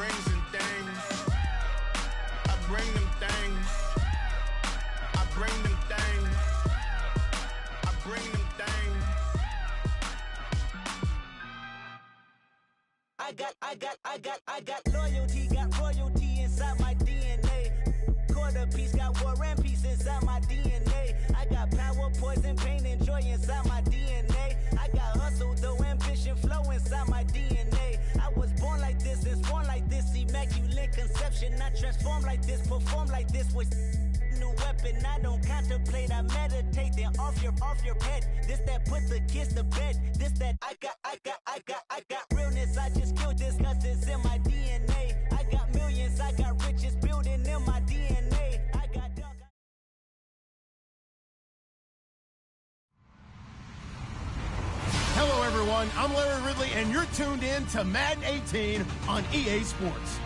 rings and things. I bring them things. I bring them things. I bring them things. I got loyalty, got royalty inside my DNA. Quarter piece, got war and peace inside my DNA. I got power, poison, pain, and joy inside my DNA. I got hustle, though, ambition, flow inside my DNA. I was born like this and sworn like this, immaculate conception. I transform like this, perform like this with new weapon. I don't contemplate, I meditate, then off your head. This that put the kids to bed. This that I got realness. I just killed this cause it's in my DNA. I got millions, I got riches building in my DNA. I got dog. Hello, everyone. I'm Larry Ridley, and you're tuned in to Madden 18 on EA Sports.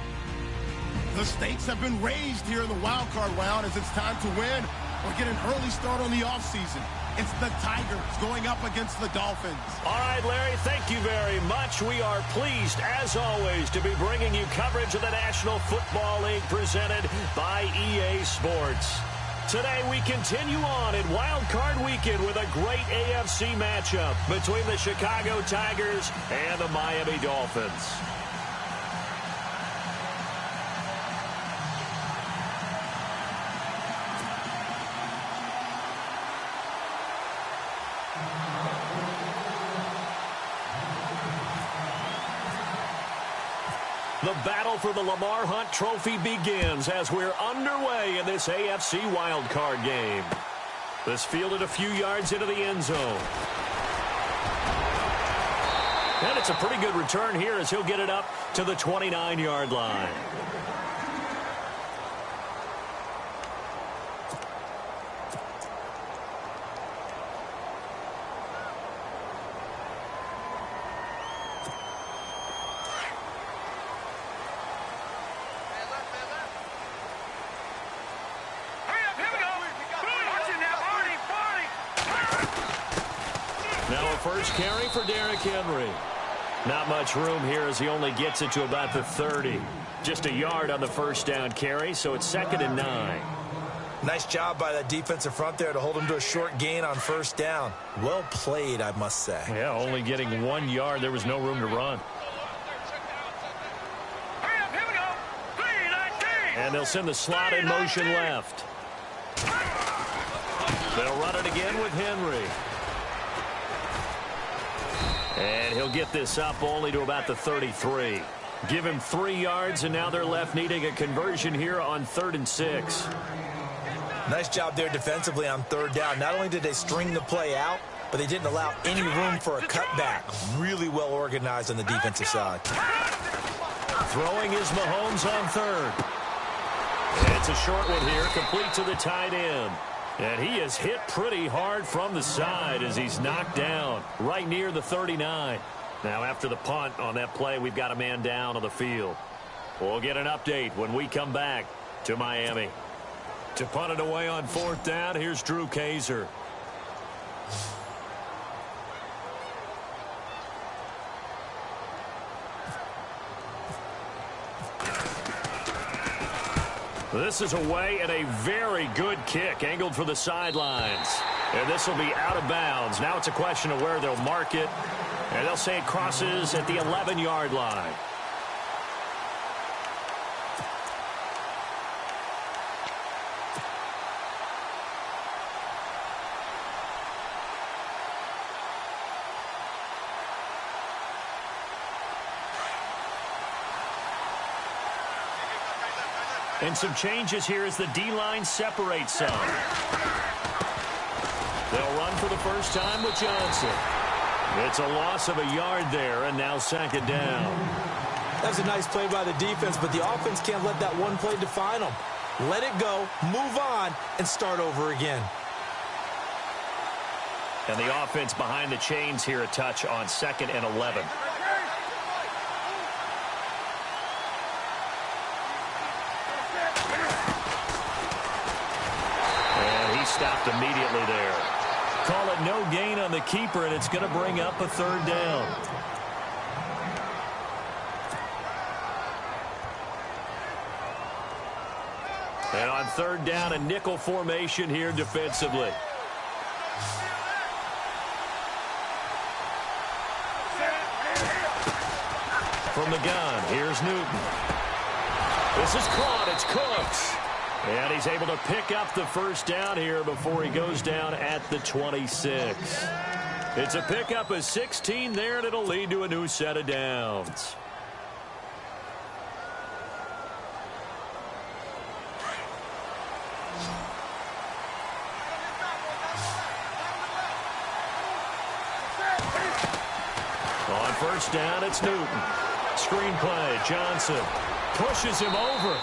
The stakes have been raised here in the wild card round as it's time to win or get an early start on the offseason. It's the Tigers going up against the Dolphins. All right, Larry, thank you very much. We are pleased, as always, to be bringing you coverage of the National Football League presented by EA Sports. Today, we continue on in Wild Card Weekend with a great AFC matchup between the Chicago Tigers and the Miami Dolphins. The battle for the Lamar Hunt Trophy begins as we're underway in this AFC wildcard game. This fielded a few yards into the end zone. And it's a pretty good return here as he'll get it up to the 29-yard line. First carry for Derrick Henry. Not much room here as he only gets it to about the 30. Just a yard on the first down carry, so it's 2nd and 9. Nice job by that defensive front there to hold him to a short gain on first down. Well played, I must say. Yeah, only getting 1 yard. There was no room to run. And they'll send the slot in motion left. They'll run it again with Henry. And he'll get this up only to about the 33. Give him 3 yards, and now they're left needing a conversion here on 3rd and 6. Nice job there defensively on 3rd down. Not only did they string the play out, but they didn't allow any room for a cutback. Really well organized on the defensive side. Throwing is Mahomes on 3rd. And it's a short one here, complete to the tight end. And he is hit pretty hard from the side as he's knocked down right near the 39. Now, after the punt on that play, we've got a man down on the field. We'll get an update when we come back to Miami. To punt it away on 4th down, here's Drew Kaiser. This is away and a very good kick angled for the sidelines. And this will be out of bounds. Now it's a question of where they'll mark it. And they'll say it crosses at the 11-yard line. And some changes here as the D-line separates some. They'll run for the first time with Johnson. It's a loss of a yard there, and now 2nd down. That's a nice play by the defense, but the offense can't let that one play define them. Let it go, move on, and start over again. And the offense behind the chains here a touch on 2nd and 11. Stopped immediately there. Call it no gain on the keeper, and it's going to bring up a 3rd down. And on third down, a nickel formation here defensively. From the gun, here's Newton. This is caught. It's Cooks. And he's able to pick up the first down here before he goes down at the 26. It's a pickup of 16 there, and it'll lead to a new set of downs. On first down, it's Newton. Screen play, Johnson pushes him over.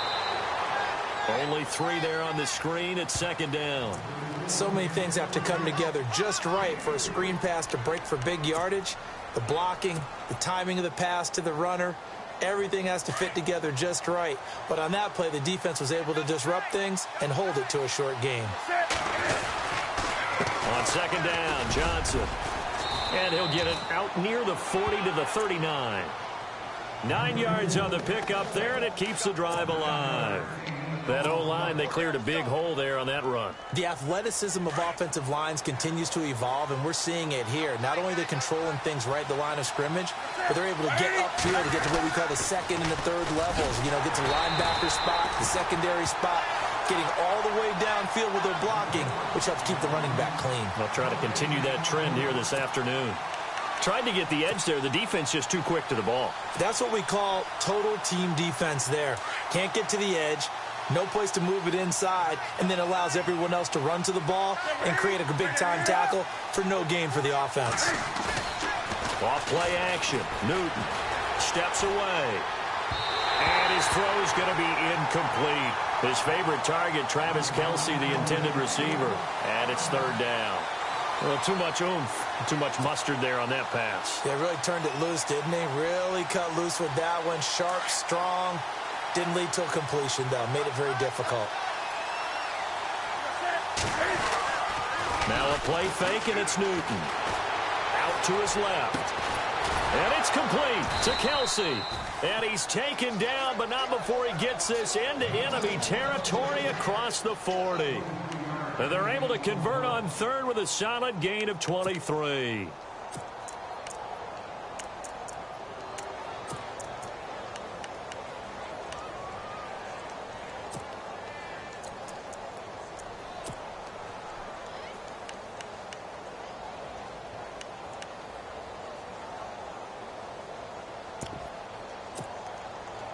Only 3 there on the screen at second down. So many things have to come together just right for a screen pass to break for big yardage. The blocking, the timing of the pass to the runner, everything has to fit together just right. But on that play, the defense was able to disrupt things and hold it to a short game. On second down, Johnson. And he'll get it out near the 40 to the 39. 9 yards on the pickup there, and it keeps the drive alive. That O-line, they cleared a big hole there on that run. The athleticism of offensive lines continues to evolve, and we're seeing it here. Not only are they controlling things right at the line of scrimmage, but they're able to get upfield to get to what we call the second and the third levels. You know, get to the linebacker spot, the secondary spot, getting all the way downfield with their blocking, which helps keep the running back clean. They'll try to continue that trend here this afternoon. Tried to get the edge there. The defense just too quick to the ball. That's what we call total team defense there. Can't get to the edge. No place to move it inside, and then allows everyone else to run to the ball and create a big-time tackle for no gain for the offense. Off play action. Newton steps away. And his throw's going to be incomplete. His favorite target, Travis Kelce, the intended receiver. And it's third down. Well, too much oomph, too much mustard there on that pass. They really turned it loose, didn't they? Really cut loose with that one. Sharp, strong. Didn't lead to a completion, though. Made it very difficult. Now a play fake, and it's Newton. Out to his left. And it's complete to Kelce. And he's taken down, but not before he gets this into enemy territory across the 40. And they're able to convert on third with a solid gain of 23.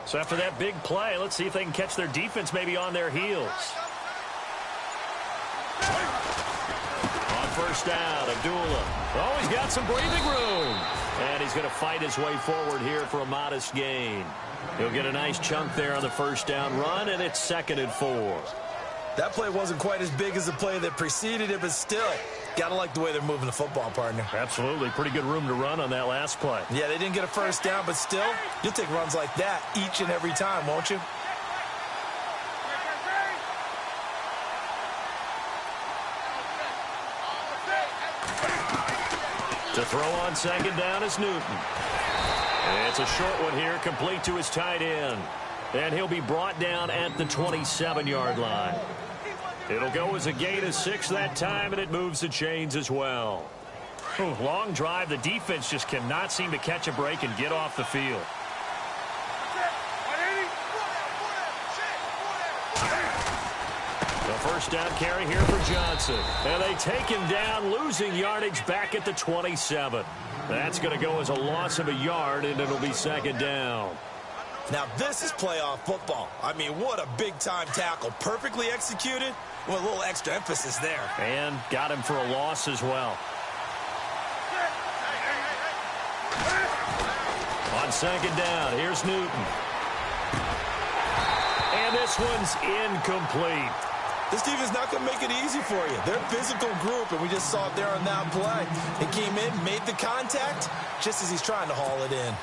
So after that big play, let's see if they can catch their defense maybe on their heels. On first down, Abdullah. Oh, he's got some breathing room. And he's going to fight his way forward here for a modest gain. He'll get a nice chunk there on the first down run, and it's 2nd and 4. That play wasn't quite as big as the play that preceded it, but still, got to like the way they're moving the football, partner. Absolutely. Pretty good room to run on that last play. Yeah, they didn't get a first down, but still, you'll take runs like that each and every time, won't you? To throw on second down is Newton. It's a short one here, complete to his tight end. And he'll be brought down at the 27-yard line. It'll go as a gain of 6 that time, and it moves the chains as well. Long drive. The defense just cannot seem to catch a break and get off the field. The first down carry here for Johnson. And they take him down, losing yardage back at the 27. That's going to go as a loss of a yard, and it'll be 2nd down. Now, this is playoff football. I mean, what a big-time tackle. Perfectly executed with a little extra emphasis there. And got him for a loss as well. On second down, here's Newton. And this one's incomplete. This defense is not going to make it easy for you. They're a physical group, and we just saw it there on that play. He came in, made the contact, just as he's trying to haul it in.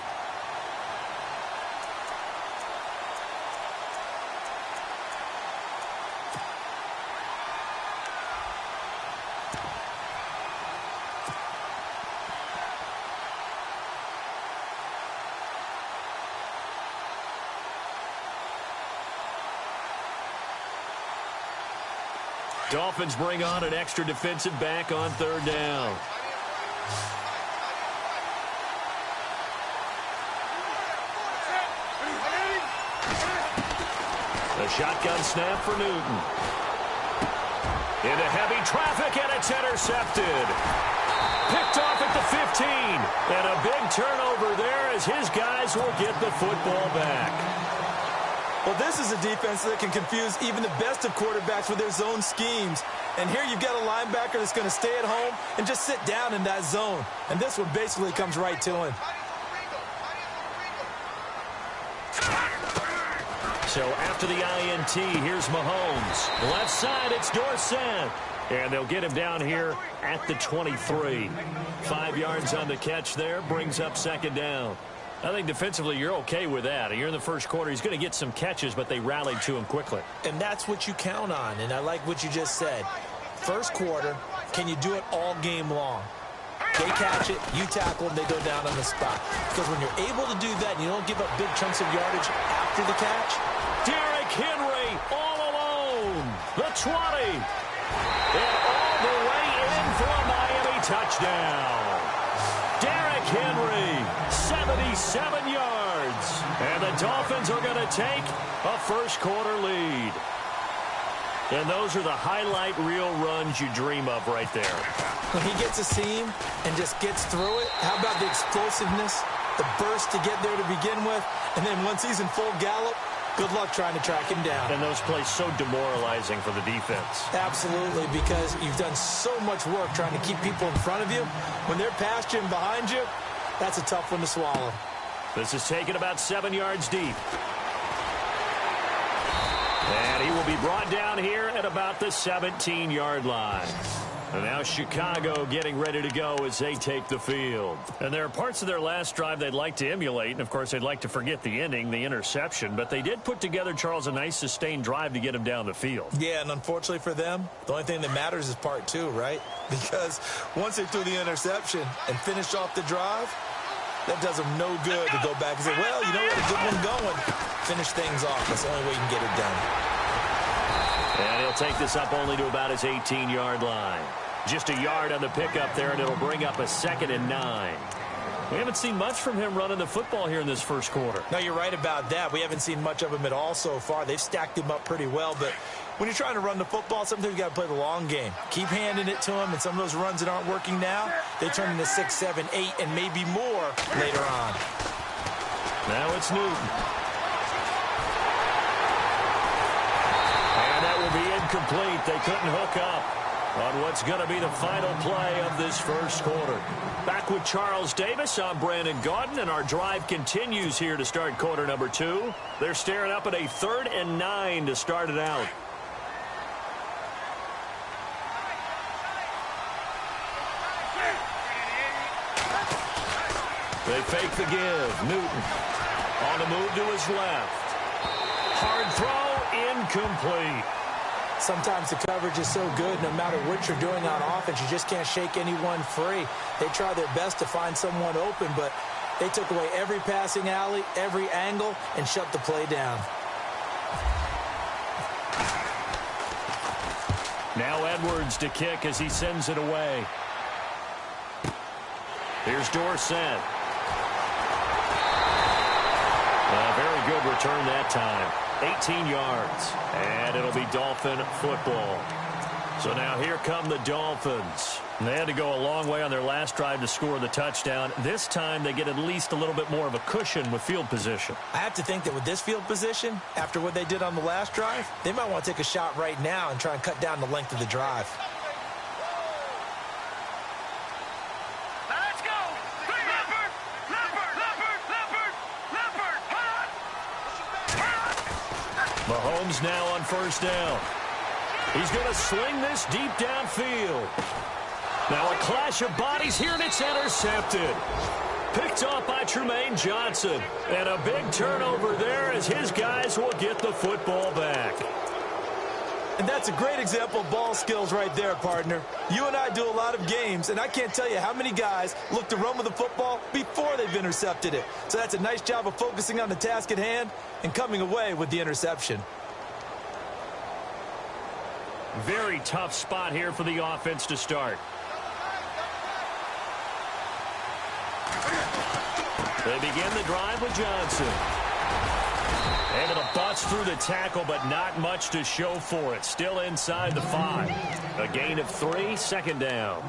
Dolphins bring on an extra defensive back on third down. A shotgun snap for Newton. Into heavy traffic, and it's intercepted. Picked off at the 15. And a big turnover there as his guys will get the football back. Well, this is a defense that can confuse even the best of quarterbacks with their zone schemes. And here you've got a linebacker that's going to stay at home and just sit down in that zone. And this one basically comes right to him. So after the INT, here's Mahomes. Left side, it's Dorsett. And they'll get him down here at the 23. 5 yards on the catch there, brings up second down. I think defensively you're okay with that. You're in the first quarter. He's going to get some catches, but they rallied to him quickly. And that's what you count on, and I like what you just said. First quarter, can you do it all game long? They catch it, you tackle them, they go down on the spot. Because when you're able to do that and you don't give up big chunks of yardage after the catch. Derrick Henry all alone. The 20. And all the way in for a Miami touchdown. Derrick Henry, 77 yards. And the Dolphins are going to take a first quarter lead. And those are the highlight reel runs you dream of right there. When he gets a seam and just gets through it, how about the explosiveness, the burst to get there to begin with, and then once he's in full gallop, good luck trying to track him down. And those plays so demoralizing for the defense. Absolutely, because you've done so much work trying to keep people in front of you. When they're past you and behind you, that's a tough one to swallow. This is taken about 7 yards deep. And he will be brought down here at about the 17-yard line. And now Chicago getting ready to go as they take the field. And there are parts of their last drive they'd like to emulate. And, of course, they'd like to forget the ending, the interception. But they did put together, Charles, a nice sustained drive to get him down the field. Yeah, and unfortunately for them, the only thing that matters is part two, right? Because once they threw the interception and finished off the drive, that does them no good to go back and say, well, you know what, a good one going. Finish things off. That's the only way you can get it done. And he'll take this up only to about his 18-yard line. Just a yard on the pickup there, and it'll bring up a 2nd and 9. We haven't seen much from him running the football here in this first quarter. No, you're right about that. We haven't seen much of him at all so far. They've stacked him up pretty well, but when you're trying to run the football, sometimes you got to play the long game. Keep handing it to him, and some of those runs that aren't working now, they turn into 6, 7, 8, and maybe more later on. Now it's Newton. And that will be incomplete. They couldn't hook up on what's going to be the final play of this first quarter. Back with Charles Davis, I'm Brandon Gaudin, and our drive continues here to start quarter number 2. They're staring up at a 3rd and 9 to start it out. They fake the give. Newton on the move to his left. Hard throw, incomplete. Sometimes the coverage is so good, no matter what you're doing on offense, you just can't shake anyone free. They try their best to find someone open, but they took away every passing alley, every angle, and shut the play down. Now Edwards to kick as he sends it away. Here's Dorsett. A very good return that time. 18 yards. And it'll be Dolphin football. So now here come the Dolphins. And they had to go a long way on their last drive to score the touchdown. This time they get at least a little bit more of a cushion with field position. I have to think that with this field position, after what they did on the last drive, they might want to take a shot right now and try and cut down the length of the drive. Mahomes now on first down. He's going to sling this deep downfield. Now a clash of bodies here, and it's intercepted. Picked off by Tremaine Johnson. And a big turnover there as his guys will get the football back. And that's a great example of ball skills right there, partner. You and I do a lot of games, and I can't tell you how many guys look to run with the football before they've intercepted it. So that's a nice job of focusing on the task at hand and coming away with the interception. Very tough spot here for the offense to start. They begin the drive with Johnson. Able to bust through the tackle, but not much to show for it. Still inside the 5. A gain of 3, second down.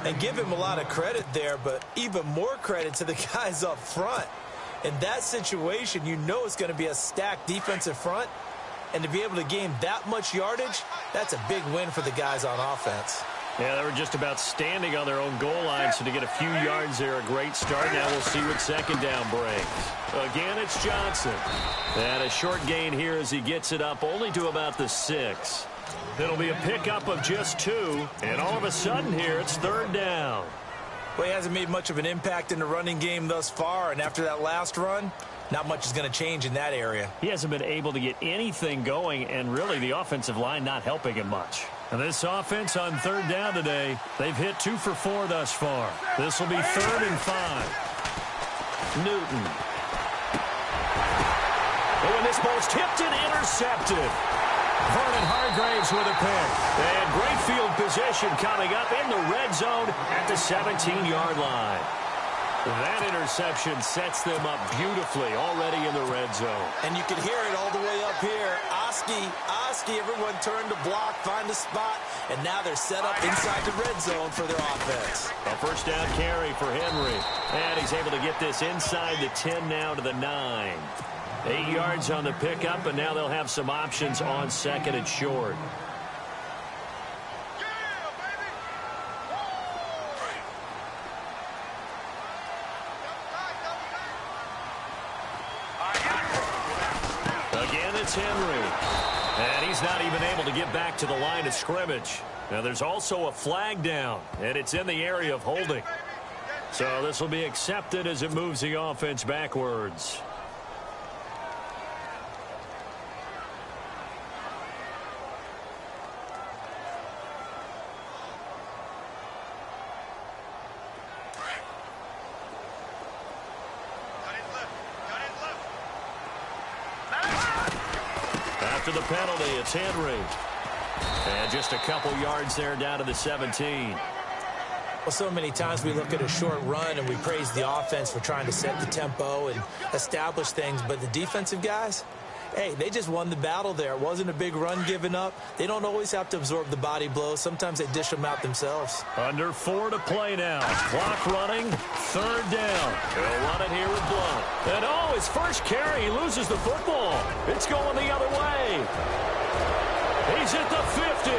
And give him a lot of credit there, but even more credit to the guys up front. In that situation, you know it's going to be a stacked defensive front. And to be able to gain that much yardage, that's a big win for the guys on offense. Yeah, they were just about standing on their own goal line, so to get a few yards there, a great start. Now we'll see what second down brings. Again, it's Johnson. And a short gain here as he gets it up only to about the 6. It'll be a pickup of just 2, and all of a sudden here, it's third down. Well, he hasn't made much of an impact in the running game thus far, and after that last run, not much is going to change in that area. He hasn't been able to get anything going, and really the offensive line not helping him much. And this offense on third down today, they've hit 2 for 4 thus far. This will be 3rd and 5. Newton. Oh, and this ball's tipped and intercepted. Vernon Hargraves with a pick. And great field position coming up in the red zone at the 17-yard line. That interception sets them up beautifully already in the red zone. And you can hear it all the way up here. Oski, everyone turned to block, find a spot, and now they're set up inside the red zone for their offense. A first down carry for Henry. And he's able to get this inside the 10 now to the 9. 8 yards on the pickup, and now they'll have some options on second and short. Again, it's Henry. And he's not even able to get back to the line of scrimmage. Now, there's also a flag down, and it's in the area of holding. So this will be accepted as it moves the offense backwards. After the penalty, it's Henry. And just a couple yards there down to the 17. Well, so many times we look at a short run and we praise the offense for trying to set the tempo and establish things, but the defensive guys, hey, they just won the battle there. It wasn't a big run given up. They don't always have to absorb the body blows. Sometimes they dish them out themselves. Under 4 to play now. Clock running. Third down. He'll run it here with Blunt. And oh, his first carry, he loses the football. It's going the other way. He's at the 50.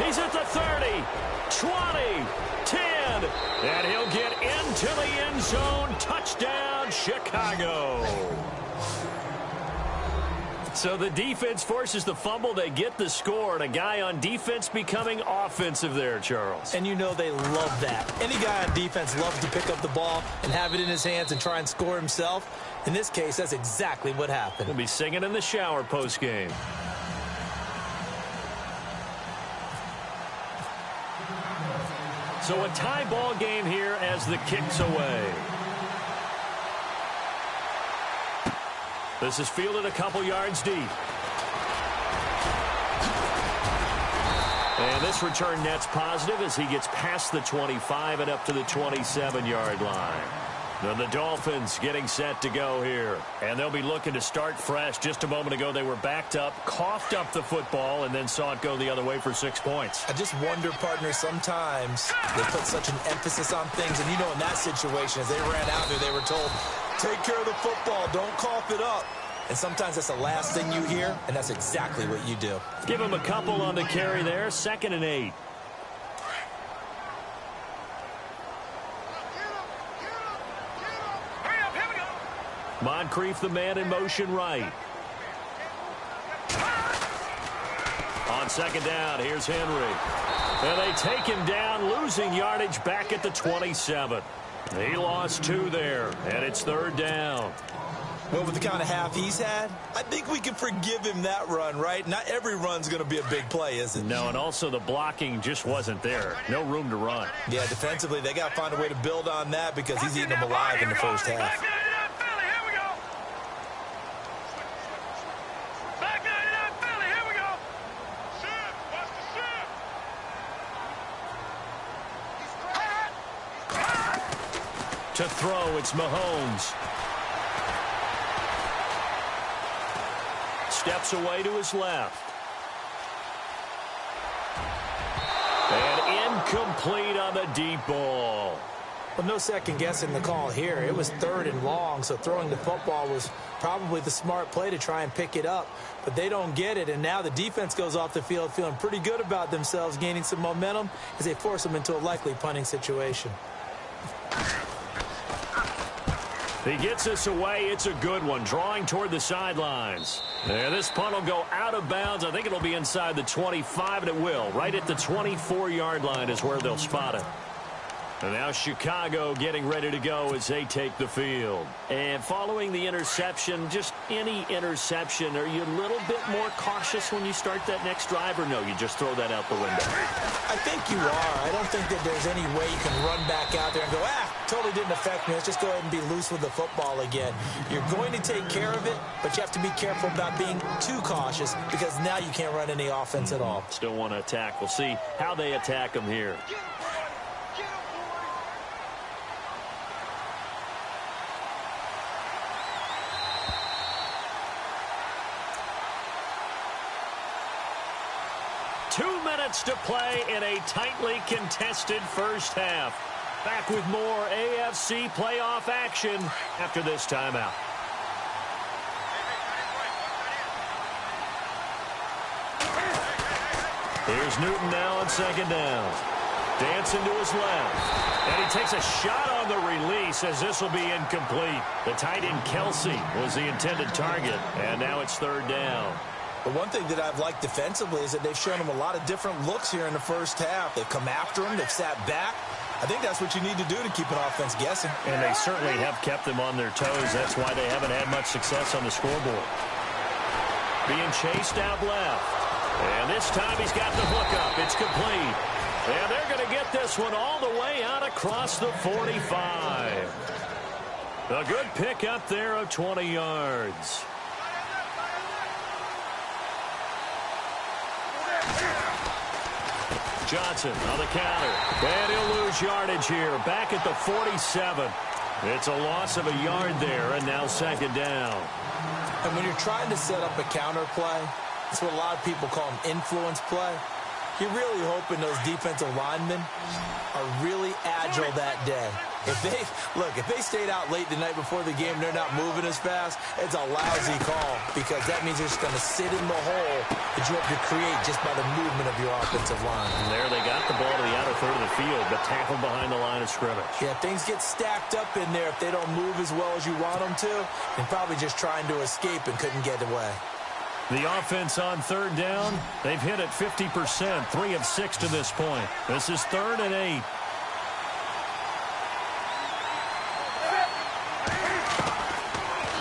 He's at the 30. 20. 10. And he'll get into the end zone. Touchdown, Chicago. So the defense forces the fumble. They get the score, and a guy on defense becoming offensive there, Charles. And you know they love that. Any guy on defense loves to pick up the ball and have it in his hands and try and score himself. In this case, that's exactly what happened. We'll be singing in the shower postgame. So a tie ball game here as the kick's away. This is fielded a couple yards deep. And this return net's positive as he gets past the 25 and up to the 27-yard line. Now the Dolphins getting set to go here. And they'll be looking to start fresh. Just a moment ago, they were backed up, coughed up the football, and then saw it go the other way for 6 points. I just wonder, partner, sometimes they put such an emphasis on things. And, you know, in that situation, as they ran out there, they were told, take care of the football, don't cough it up. And sometimes that's the last thing you hear, and that's exactly what you do. Give him a couple on the carry there, 2nd and 8. Moncrief, the man in motion right. On 2nd down, here's Henry. And they take him down, losing yardage back at the 27. He lost 2 there, and it's 3rd down. Well, with the kind of half he's had, I think we can forgive him that run, right? Not every run's going to be a big play, is it? No, and also the blocking just wasn't there. No room to run. Yeah, defensively, they got to find a way to build on that because he's eating them alive in the first half. To throw, it's Mahomes. Steps away to his left. And incomplete on the deep ball. Well, no second guessing the call here. It was 3rd and long, so throwing the football was probably the smart play to try and pick it up. But they don't get it, and now the defense goes off the field feeling pretty good about themselves, gaining some momentum as they force them into a likely punting situation. He gets this away. It's a good one, drawing toward the sidelines. And this punt will go out of bounds. I think it'll be inside the 25, and it will. Right at the 24-yard line is where they'll spot it. And now Chicago getting ready to go as they take the field. And following the interception, just any interception, are you a little bit more cautious when you start that next drive, or no, you just throw that out the window? I think you are. I don't think that there's any way you can run back out there and go, totally didn't affect me. Let's just go ahead and be loose with the football again. You're going to take care of it, but you have to be careful about being too cautious because now you can't run any offense at all. Still want to attack. We'll see how they attack them here. To play in a tightly contested first half. Back with more AFC playoff action after this timeout. Here's Newton now on 2nd down. Dancing to his left. And he takes a shot on the release as this will be incomplete. The tight end Kelsey was the intended target. And now it's 3rd down. But one thing that I've liked defensively is that they've shown them a lot of different looks here in the first half. They've come after them. They've sat back. I think that's what you need to do to keep an offense guessing. And they certainly have kept them on their toes. That's why they haven't had much success on the scoreboard. Being chased out left. And this time he's got the hook up. It's complete. And they're going to get this one all the way out across the 45. A good pick up there of 20 yards. Johnson on the counter. And he'll lose yardage here. Back at the 47. It's a loss of a yard there, and now 2nd down. And when you're trying to set up a counter play, that's what a lot of people call an influence play. You're really hoping those defensive linemen are really agile that day. If they stayed out late the night before the game, they're not moving as fast, it's a lousy call because that means they're just going to sit in the hole that you have to create just by the movement of your offensive line. And there they got the ball to the outer third of the field, but tackled behind the line of scrimmage. Yeah, things get stacked up in there if they don't move as well as you want them to, and probably just trying to escape and couldn't get away. The offense on 3rd down, they've hit it 50%, 3 of 6 to this point. This is 3rd and 8.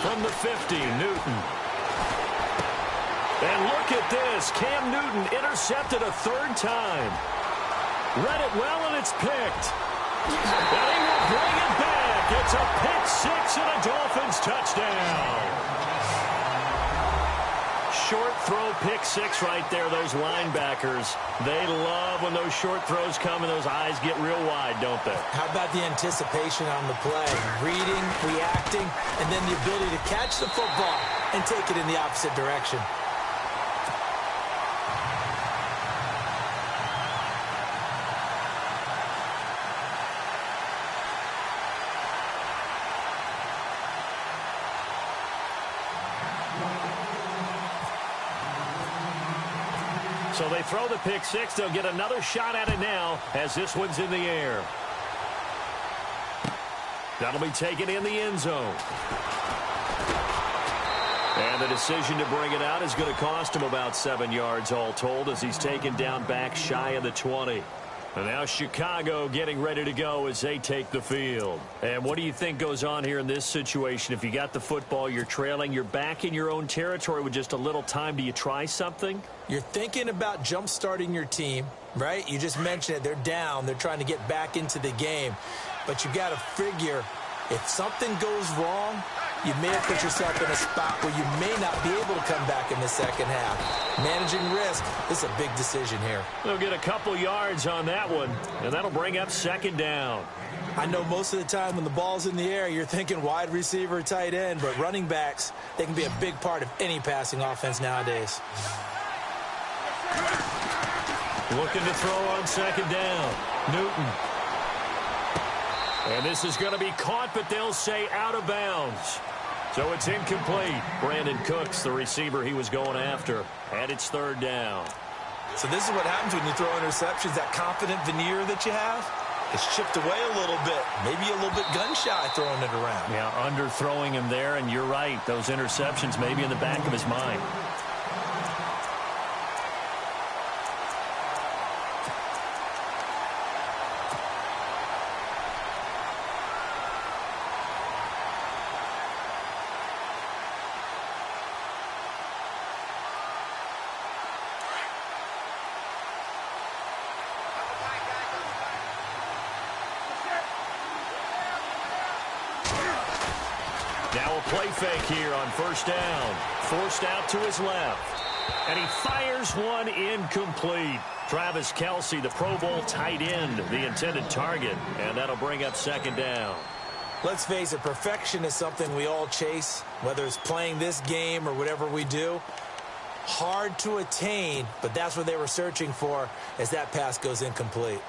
From the 50, Newton. And look at this. Cam Newton intercepted a 3rd time. Read it well, and it's picked. And he will bring it back. It's a pick 6 and a Dolphins touchdown. Short throw pick 6 right there. Those linebackers, they love when those short throws come and those eyes get real wide, don't they? How about the anticipation on the play? Reading, reacting, and then the ability to catch the football and take it in the opposite direction. So they throw the pick 6. They'll get another shot at it now as this one's in the air. That'll be taken in the end zone. And the decision to bring it out is going to cost him about 7 yards all told as he's taken down back shy of the 20. And now Chicago getting ready to go as they take the field. And what do you think goes on here in this situation? If you got the football, you're trailing, you're back in your own territory with just a little time. Do you try something? You're thinking about jump-starting your team, right? You just mentioned it. They're down. They're trying to get back into the game. But you've got to figure if something goes wrong, you may have put yourself in a spot where you may not be able to come back in the second half. Managing risk, this is a big decision here. They'll get a couple yards on that one, and that'll bring up 2nd down. I know most of the time when the ball's in the air, you're thinking wide receiver, tight end, but running backs, they can be a big part of any passing offense nowadays. Looking to throw on second down. Newton. And this is going to be caught, but they'll say out of bounds. So it's incomplete. Brandon Cooks, the receiver he was going after, and it's third down. So this is what happens when you throw interceptions. That confident veneer that you have, it's chipped away a little bit. Maybe a little bit gun-shy throwing it around. Yeah, underthrowing him there, and you're right. Those interceptions maybe in the back of his mind. Now a play fake here on first down. Forced out to his left. And he fires one incomplete. Travis Kelce, the Pro Bowl tight end, the intended target. And that'll bring up second down. Let's face it, perfection is something we all chase, whether it's playing this game or whatever we do. Hard to attain, but that's what they were searching for as that pass goes incomplete.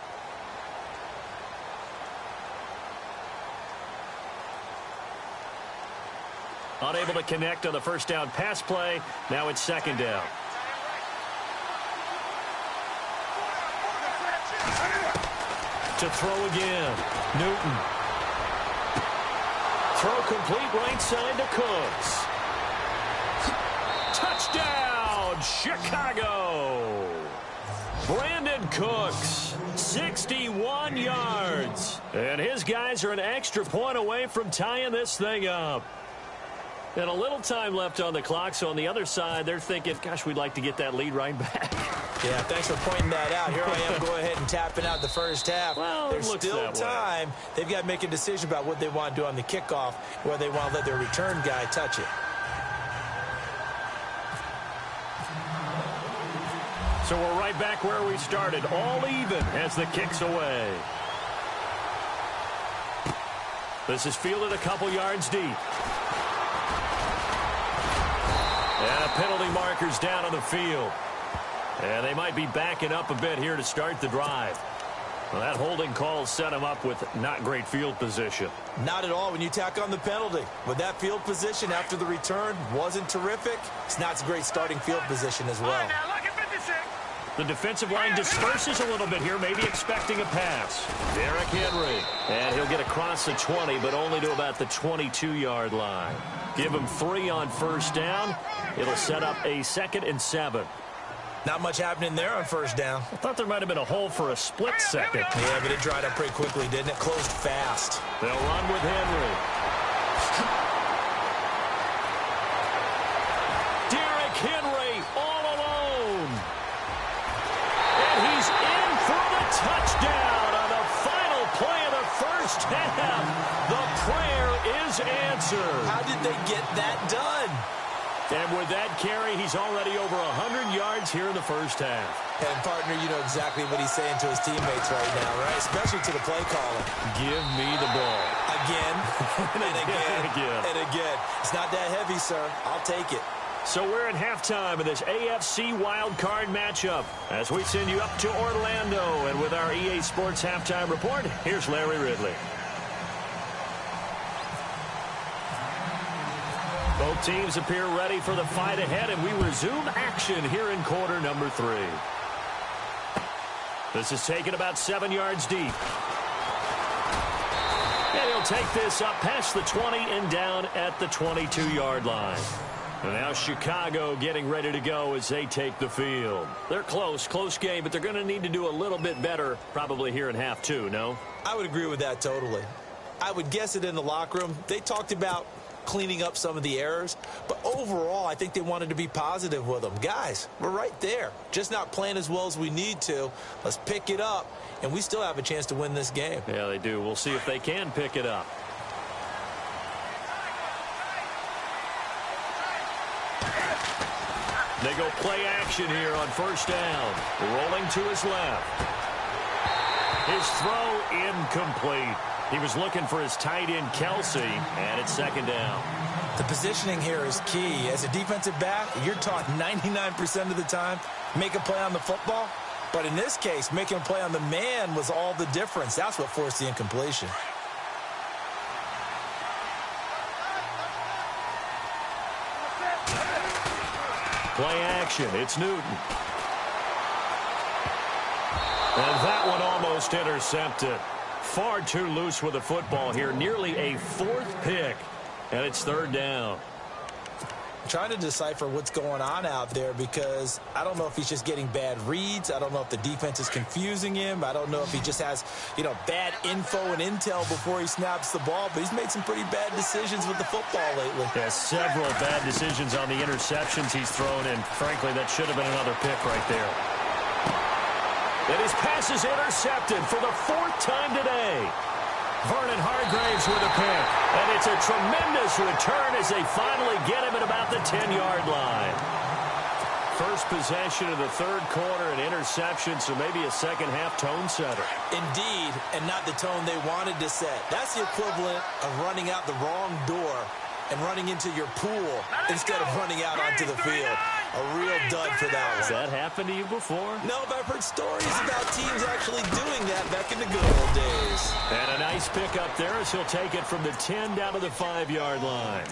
Unable to connect on the first down pass play. Now it's second down. To throw again. Newton. Throw complete right side to Cooks. Touchdown, Chicago. Brandon Cooks, 61 yards. And his guys are an extra point away from tying this thing up. And a little time left on the clock, so on the other side, they're thinking, gosh, we'd like to get that lead right back. Yeah, thanks for pointing that out. Here I am, go ahead and tapping out the first half. Well, there's still time. They've got to make a decision about what they want to do on the kickoff, whether they want to let their return guy touch it. So we're right back where we started, all even as the kick's away. This is fielded a couple yards deep. And penalty markers down on the field. And they might be backing up a bit here to start the drive. Well, that holding call set him up with not great field position. Not at all when you tack on the penalty. With that field position after the return wasn't terrific, it's not a great starting field position as well. The defensive line disperses a little bit here, maybe expecting a pass. Derrick Henry. And he'll get across the 20, but only to about the 22-yard line. Give him 3 on first down. It'll set up a 2nd and 7. Not much happening there on first down. I thought there might have been a hole for a split second. Yeah, but it dried up pretty quickly, didn't it? Closed fast. They'll run with Henry. Derrick Henry all alone. And he's in for the touchdown on the final play of the first half. The prayer is answered. How did they get that done? And with that carry, he's already over 100 yards here in the first half. And, partner, you know exactly what he's saying to his teammates right now, right? Especially to the play caller. Give me the ball. Again, and again, and again. It's not that heavy, sir. I'll take it. So we're at halftime of this AFC wildcard matchup as we send you up to Orlando. And with our EA Sports halftime report, here's Larry Ridley. Both teams appear ready for the fight ahead, and we resume action here in quarter number 3. This is taken about 7 yards deep. And he'll take this up past the 20 and down at the 22-yard line. And now Chicago getting ready to go as they take the field. They're close game, but they're going to need to do a little bit better probably here in half 2, no? I would agree with that totally. I would guess it in the locker room. They talked about cleaning up some of the errors, but overall I think they wanted to be positive with them. Guys, we're right there, just not playing as well as we need to. Let's pick it up, and we still have a chance to win this game. Yeah, they do. We'll see if they can pick it up. They go play action here on first down. Rolling to his left. His throw incomplete. He was looking for his tight end, Kelsey, and it's second down. The positioning here is key. As a defensive back, you're taught 99% of the time, make a play on the football. But in this case, making a play on the man was all the difference. That's what forced the incompletion. Play action. It's Newton. And that one almost intercepted. Far too loose with the football here. Nearly a fourth pick. And it's third down. I'm trying to decipher what's going on out there because I don't know if he's just getting bad reads. I don't know if the defense is confusing him. I don't know if he just has, bad info and intel before he snaps the ball. But he's made some pretty bad decisions with the football lately. Yeah, several bad decisions on the interceptions he's thrown, and frankly, that should have been another pick right there. And his pass is intercepted for the fourth time today. Vernon Hargraves with a pick. And it's a tremendous return as they finally get him at about the 10-yard line. First possession of the third quarter, an interception, so maybe a second-half tone setter. Indeed, and not the tone they wanted to set. That's the equivalent of running out the wrong door and running into your pool instead of running out onto the field. A real dud for that one. Has that happened to you before? No, but I've heard stories about teams actually doing that back in the good old days. And a nice pick up there as he'll take it from the 10 down to the 5-yard line.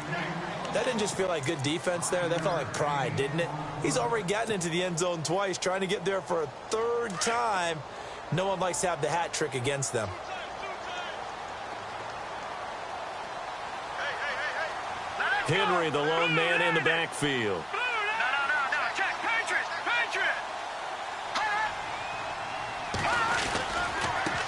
That didn't just feel like good defense there. That felt like pride, didn't it? He's already gotten into the end zone twice, trying to get there for a third time. No one likes to have the hat trick against them. Henry, the lone man in the backfield.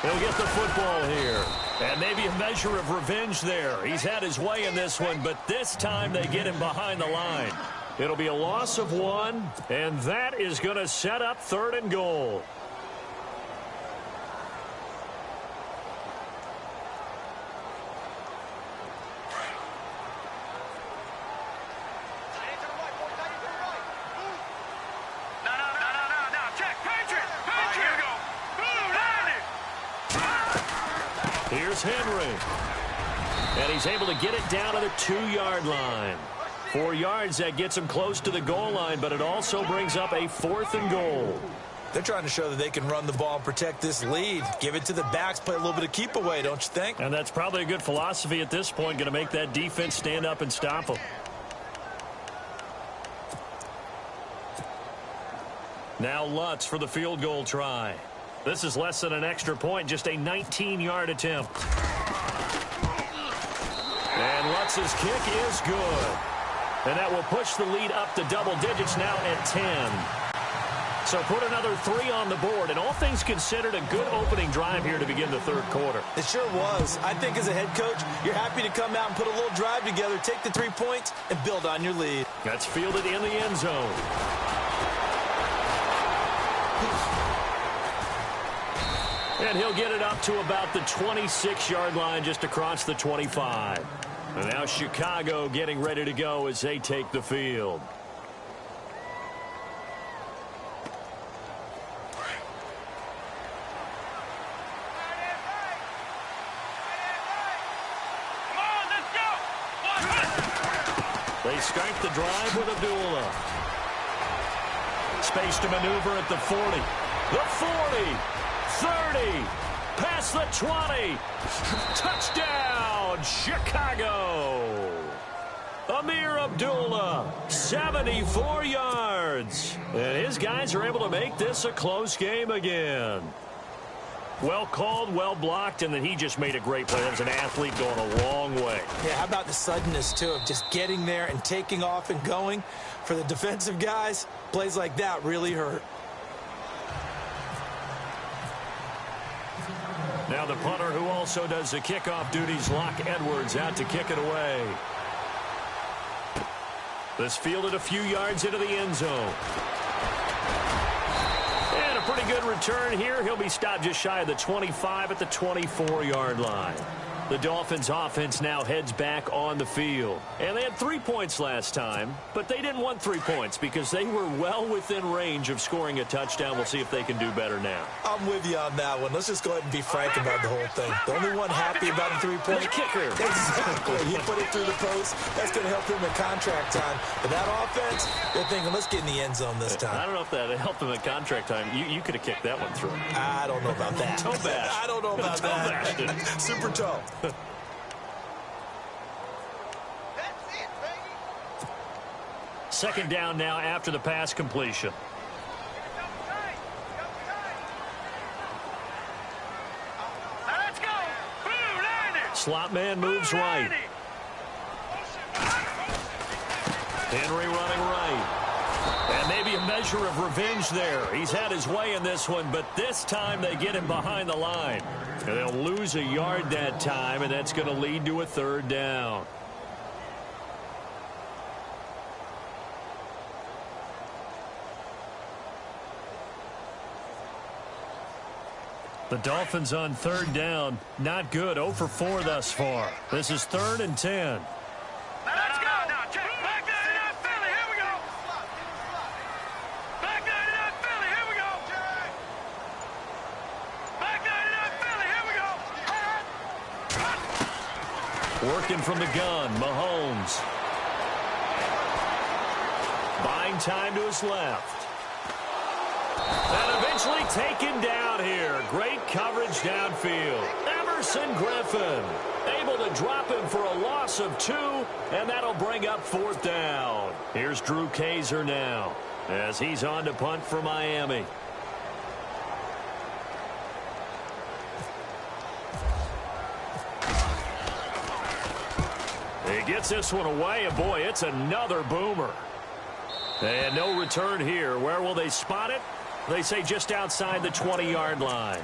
He'll get the football here. And maybe a measure of revenge there. He's had his way in this one, but this time they get him behind the line. It'll be a loss of 1, and that is going to set up 3rd and goal. Here's Henry. And he's able to get it down to the 2-yard line. 4 yards, that gets him close to the goal line, but it also brings up a 4th and goal. They're trying to show that they can run the ball and protect this lead. Give it to the backs, play a little bit of keep away, don't you think? And that's probably a good philosophy at this point, going to make that defense stand up and stop them. Now Lutz for the field goal try. This is less than an extra point, just a 19-yard attempt. And Lutz's kick is good. And that will push the lead up to double digits now at 10. So put another 3 on the board. And all things considered, a good opening drive here to begin the third quarter. It sure was. I think as a head coach, you're happy to come out and put a little drive together, take the 3 points, and build on your lead. That's fielded in the end zone. And he'll get it up to about the 26-yard line just across the 25. And now Chicago getting ready to go as they take the field. They start the drive with Abdullah. Space to maneuver at the 40. The 40. 30. Past the 20. Touchdown, Chicago. Amir Abdullah, 74 yards. And his guys are able to make this a close game again. Well called, well blocked, and then he just made a great play. That was an athlete going a long way. Yeah, how about the suddenness, too, of just getting there and taking off and going? For the defensive guys, plays like that really hurt. Now the punter who also does the kickoff duties, Locke Edwards, out to kick it away. This fielded a few yards into the end zone. And a pretty good return here. He'll be stopped just shy of the 25 at the 24-yard line. The Dolphins offense now heads back on the field. And they had 3 points last time, but they didn't want 3 points because they were well within range of scoring a touchdown. We'll see if they can do better now. I'm with you on that one. Let's just go ahead and be frank about the whole thing. The only one happy about the 3-point kicker. Exactly. He put it through the post. That's going to help him in contract time. But that offense, they're thinking, let's get in the end zone this time. I don't know if that helped him at contract time. You could have kicked that one through. I don't know about that. Toe bash. I don't know about that. Super toe. Second down now after the pass completion. Let's go. Slot man moves right. Henry running right. And maybe a measure of revenge there. He's had his way in this one, but this time they get him behind the line. And they'll lose a yard that time, and that's going to lead to a third down. The Dolphins on third down. Not good. 0 for 4 thus far. This is 3rd and 10. Let's go. Now, check. Back 99 Philly. Here we go. Back 99 Philly. Here we go. Back 99 Philly. Here we go. Working from the gun. Mahomes. Buying time to his left. And eventually taken down here. Great coverage downfield. Emerson Griffin able to drop him for a loss of 2, and that'll bring up 4th down. Here's Drew Kaiser now as he's on to punt for Miami. He gets this one away, and boy, it's another boomer. And no return here. Where will they spot it? They say just outside the 20-yard line.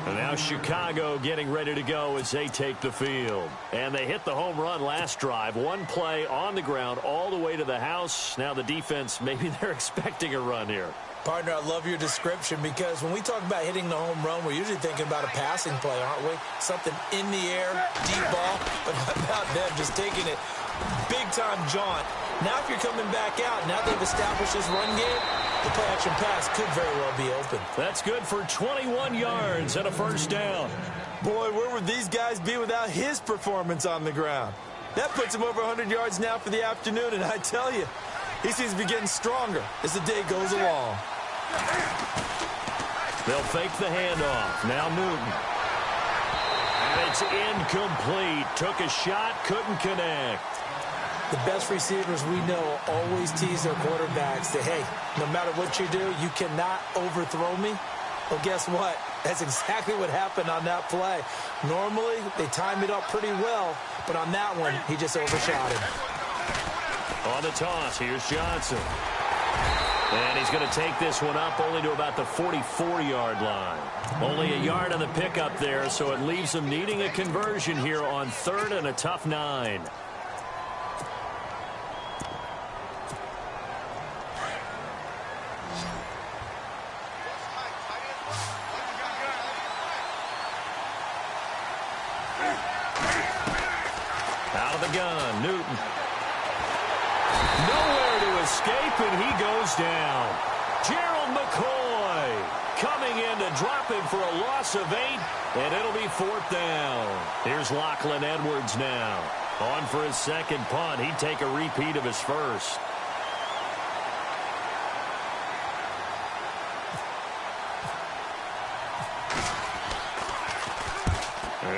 And now Chicago getting ready to go as they take the field. And they hit the home run last drive. One play on the ground all the way to the house. Now the defense, maybe they're expecting a run here. Partner, I love your description because when we talk about hitting the home run, we're usually thinking about a passing play, aren't we? Something in the air, deep ball. But how about them just taking it big-time jaunt? Now if you're coming back out, now they've established this run game, the play-action pass could very well be open. That's good for 21 yards and a first down. Boy, where would these guys be without his performance on the ground? That puts him over 100 yards now for the afternoon, and I tell you, he seems to be getting stronger as the day goes along. They'll fake the handoff. Now Newton. And it's incomplete. Took a shot, couldn't connect. The best receivers we know always tease their quarterbacks that, hey, no matter what you do, you cannot overthrow me. Well, guess what? That's exactly what happened on that play. Normally, they time it up pretty well, but on that one, he just overshot him. On the toss, here's Johnson. And he's going to take this one up only to about the 44-yard line. Only a yard on the pickup there, so it leaves him needing a conversion here on 3rd and a tough 9. Out of the gun, Newton. Nowhere to escape, and he goes down. Gerald McCoy coming in to drop him for a loss of 8, and it'll be 4th down. Here's Lachlan Edwards now. On for his second punt. He'd take a repeat of his first.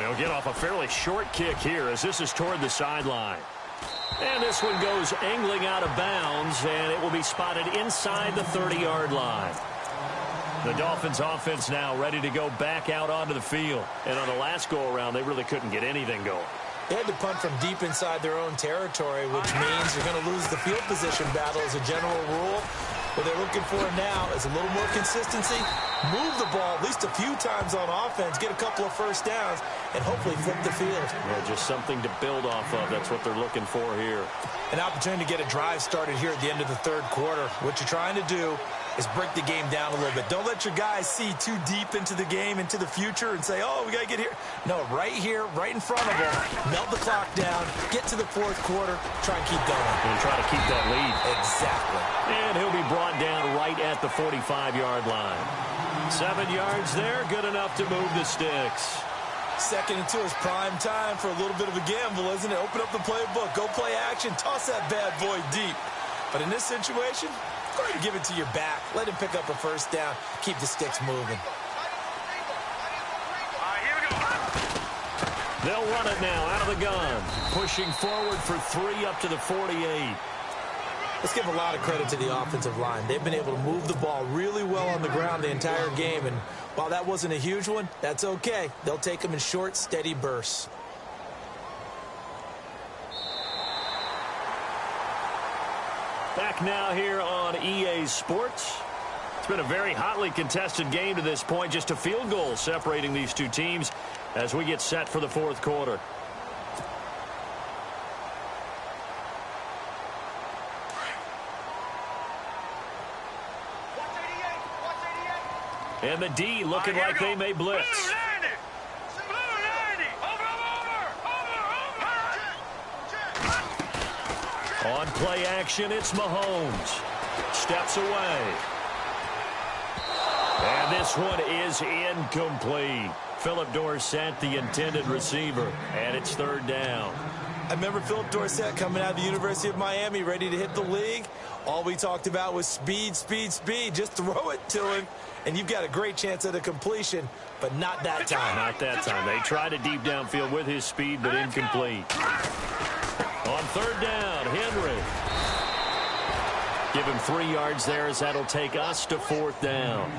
He'll get off a fairly short kick here as this is toward the sideline. And this one goes angling out of bounds, and it will be spotted inside the 30-yard line. The Dolphins offense now ready to go back out onto the field. And on the last go-around, they really couldn't get anything going. They had to punt from deep inside their own territory, which means you're going to lose the field position battle as a general rule. What they're looking for now is a little more consistency, move the ball at least a few times on offense, get a couple of first downs, and hopefully flip the field. Yeah, just something to build off of. That's what they're looking for here. An opportunity to get a drive started here at the end of the 3rd quarter. What you're trying to do is break the game down a little bit. Don't let your guys see too deep into the game, into the future, and say, oh, we got to get here. No, right here, right in front of them, melt the clock down, get to the fourth quarter, try and keep going. And try to keep that lead. Exactly. And he'll be brought down right at the 45-yard line. 7 yards there, good enough to move the sticks. 2nd and 2 is prime time for a little bit of a gamble, isn't it? Open up the playbook, go play action, toss that bad boy deep. But in this situation, go ahead and give it to your back. Let him pick up a first down. Keep the sticks moving. They'll run it now out of the gun. Pushing forward for 3 up to the 48. Let's give a lot of credit to the offensive line. They've been able to move the ball really well on the ground the entire game. And while that wasn't a huge one, that's okay. They'll take them in short, steady bursts. Back now here on EA Sports. It's been a very hotly contested game to this point. Just a field goal separating these two teams as we get set for the fourth quarter. And the D looking like they may blitz. On play action, it's Mahomes. Steps away. And this one is incomplete. Philip Dorsett, the intended receiver, and it's 3rd down. I remember Philip Dorsett coming out of the University of Miami, ready to hit the league. All we talked about was speed, speed, speed. Just throw it to him, and you've got a great chance at a completion, but not that time. Not that time. They tried a deep downfield with his speed, but incomplete. On 3rd down, Henry. Give him 3 yards there as that'll take us to 4th down.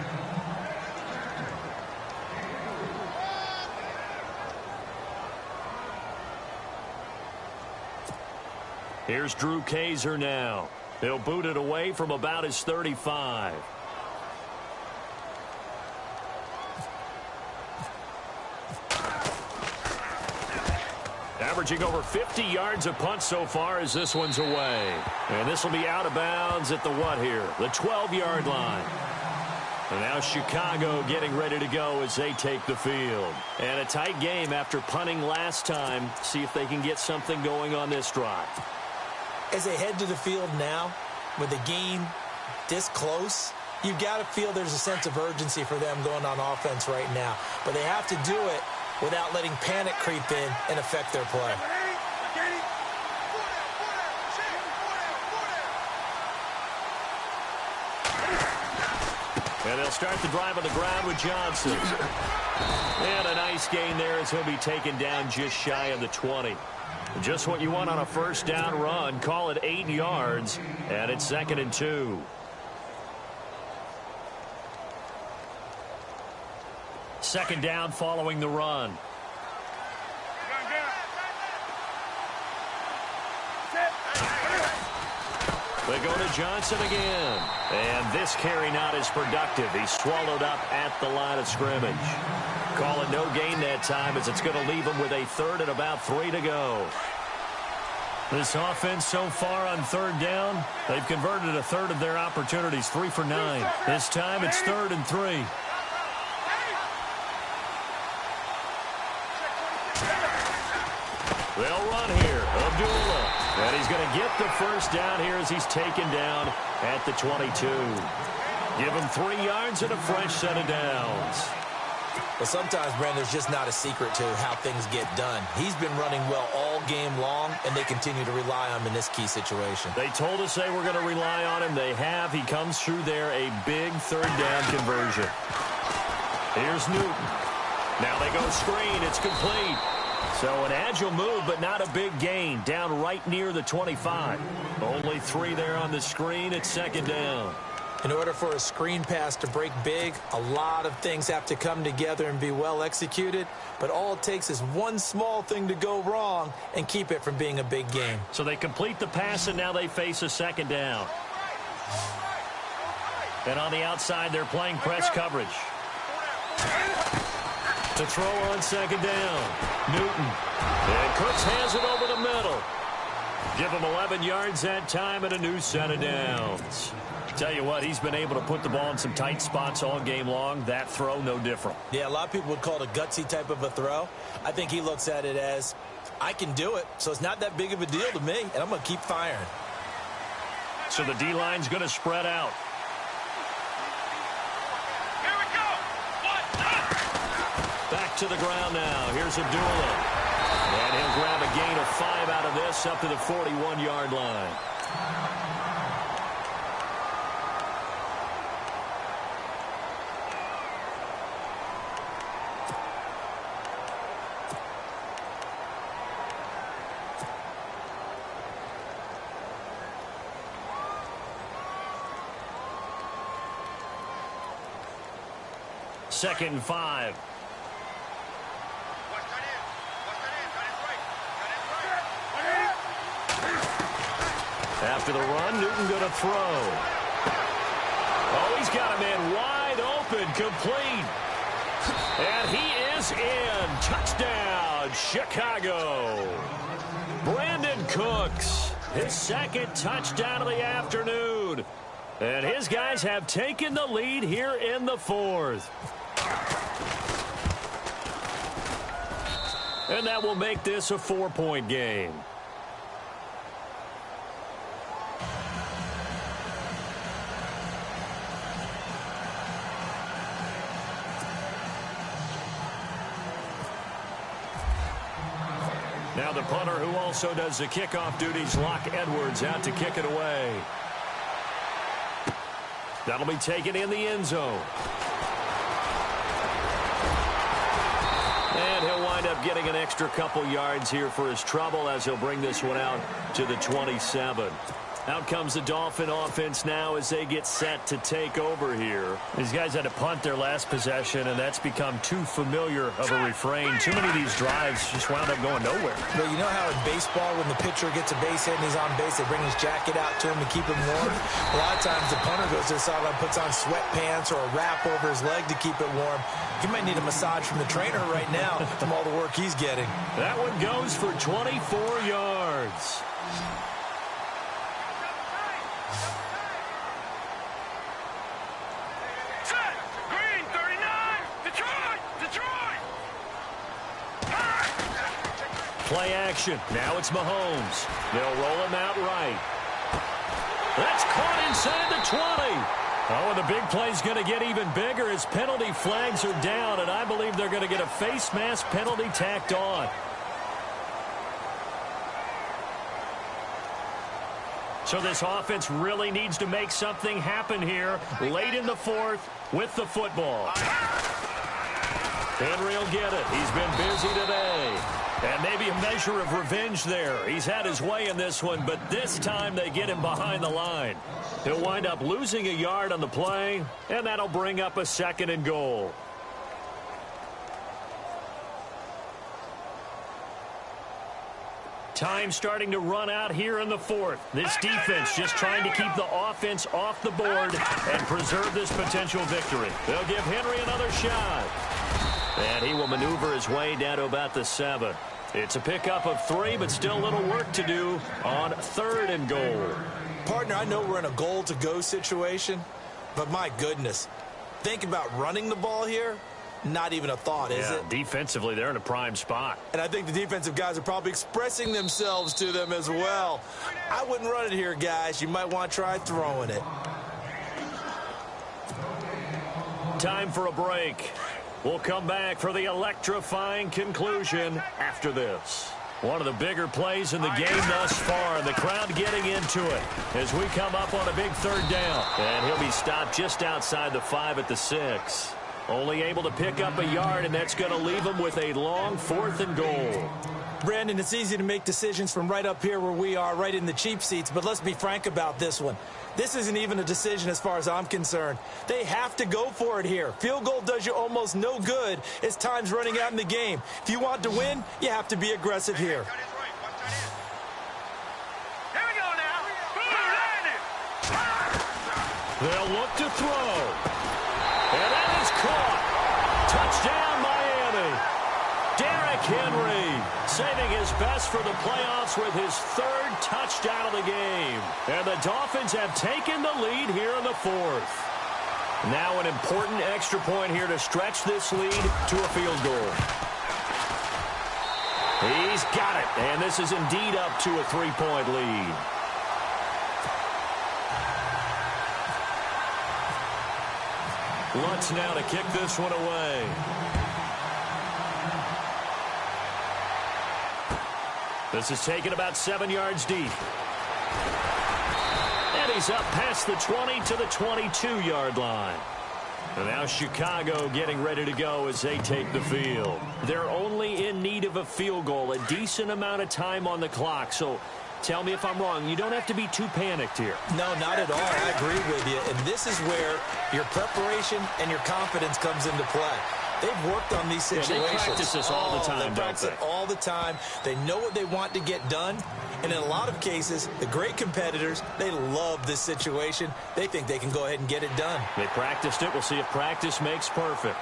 Here's Drew Kaiser now. He'll boot it away from about his 35. Averaging over 50 yards a punt so far as this one's away. And this will be out of bounds at the what here? The 12-yard line. And now Chicago getting ready to go as they take the field. And a tight game after punting last time. See if they can get something going on this drive. As they head to the field now, with the game this close, you've got to feel there's a sense of urgency for them going on offense right now. But they have to do it without letting panic creep in and affect their play. And they'll start the drive on the ground with Johnson. And a nice gain there as he'll be taken down just shy of the 20. Just what you want on a first down run. Call it 8 yards, and it's 2nd and 2. Second down following the run. They go to Johnson again. And this carry not as productive. He's swallowed up at the line of scrimmage. Call it no gain that time as it's going to leave him with a 3rd and about 3 to go. This offense so far on 3rd down, they've converted a 1/3 of their opportunities, 3 for 9. This time it's 3rd and 3. They'll run here. Abdullah. And he's going to get the first down here as he's taken down at the 22. Give him 3 yards and a fresh set of downs. Well, sometimes, Brandon, there's just not a secret to how things get done. He's been running well all game long, and they continue to rely on him in this key situation. They told us they were going to rely on him. They have. He comes through there, a big 3rd down conversion. Here's Newton. Now they go screen. It's complete. So an agile move, but not a big gain. Down right near the 25. Only 3 there on the screen. It's 2nd down. In order for a screen pass to break big, a lot of things have to come together and be well executed. But all it takes is one small thing to go wrong and keep it from being a big game. So they complete the pass, and now they face a 2nd down. And on the outside, they're playing press coverage. To throw on 2nd down. Newton. And Cooks has it over the middle. Give him 11 yards that time and a new set of downs. Tell you what, he's been able to put the ball in some tight spots all game long. That throw, no different. Yeah, a lot of people would call it a gutsy type of a throw. I think he looks at it as, I can do it, so it's not that big of a deal to me, and I'm going to keep firing. So the D-line's going to spread out. Here we go. Back to the ground now. Here's Abdullah. And he'll grab a gain of 5 out of this up to the 41-yard line. Second and 5. After the run, Newton going to throw. Oh, he's got a man wide open, complete. And he is in. Touchdown, Chicago. Brandon Cooks, his second touchdown of the afternoon. And his guys have taken the lead here in the fourth. And that will make this a 4-point game. Now the punter, who also does the kickoff duties, Locke Edwards, out to kick it away. That'll be taken in the end zone. And he'll wind up getting an extra couple yards here for his trouble as he'll bring this one out to the 27. Out comes the Dolphin offense now as they get set to take over here. These guys had to punt their last possession, and that's become too familiar of a refrain. Too many of these drives just wound up going nowhere. Well, you know how in baseball, when the pitcher gets a base hit and he's on base, they bring his jacket out to him to keep him warm? A lot of times the punter goes to the sideline, puts on sweatpants or a wrap over his leg to keep it warm. He might need a massage from the trainer right now from all the work he's getting. That one goes for 24 yards. Play action. Now it's Mahomes. They'll roll him out right. That's caught inside the 20. Oh, and the big play's going to get even bigger as penalty flags are down, and I believe they're going to get a face mask penalty tacked on. So this offense really needs to make something happen here late in the fourth with the football. Henry will get it. He's been busy today. And maybe a measure of revenge there. He's had his way in this one, but this time they get him behind the line. He'll wind up losing a yard on the play, and that'll bring up a 2nd and goal. Time starting to run out here in the fourth. This defense just trying to keep the offense off the board and preserve this potential victory. They'll give Henry another shot. And he will maneuver his way down to about the 7. It's a pickup of 3, but still a little work to do on 3rd and goal. Partner, I know we're in a goal-to-go situation, but my goodness, think about running the ball here. Not even a thought, is it? Defensively, they're in a prime spot. And I think the defensive guys are probably expressing themselves to them as well. I wouldn't run it here, guys. You might want to try throwing it. Time for a break. We'll come back for the electrifying conclusion after this. One of the bigger plays in the game thus far, and the crowd getting into it as we come up on a big 3rd down. And he'll be stopped just outside the 5 at the 6. Only able to pick up a yard, and that's going to leave him with a long 4th and goal. Brandon, it's easy to make decisions from right up here where we are, right in the cheap seats, but let's be frank about this one. This isn't even a decision as far as I'm concerned. They have to go for it here. Field goal does you almost no good as time's running out in the game. If you want to win, you have to be aggressive here. They'll look to throw. And that is caught. Touchdown, Miami. Derrick Henry, saving his best for the playoffs with his third touchdown of the game. And the Dolphins have taken the lead here in the fourth. Now an important extra point here to stretch this lead to a field goal. He's got it, and this is indeed up to a 3-point lead. Lutz now to kick this one away. This is taken about 7 yards deep. And he's up past the 20 to the 22-yard line. And now Chicago getting ready to go as they take the field. They're only in need of a field goal, a decent amount of time on the clock. So tell me if I'm wrong. You don't have to be too panicked here. No, not at all. I agree with you. And this is where your preparation and your confidence comes into play. They've worked on these situations. Yeah, they practice this all the time, they practice it all the time. They know what they want to get done. And in a lot of cases, the great competitors, they love this situation. They think they can go ahead and get it done. They practiced it. We'll see if practice makes perfect.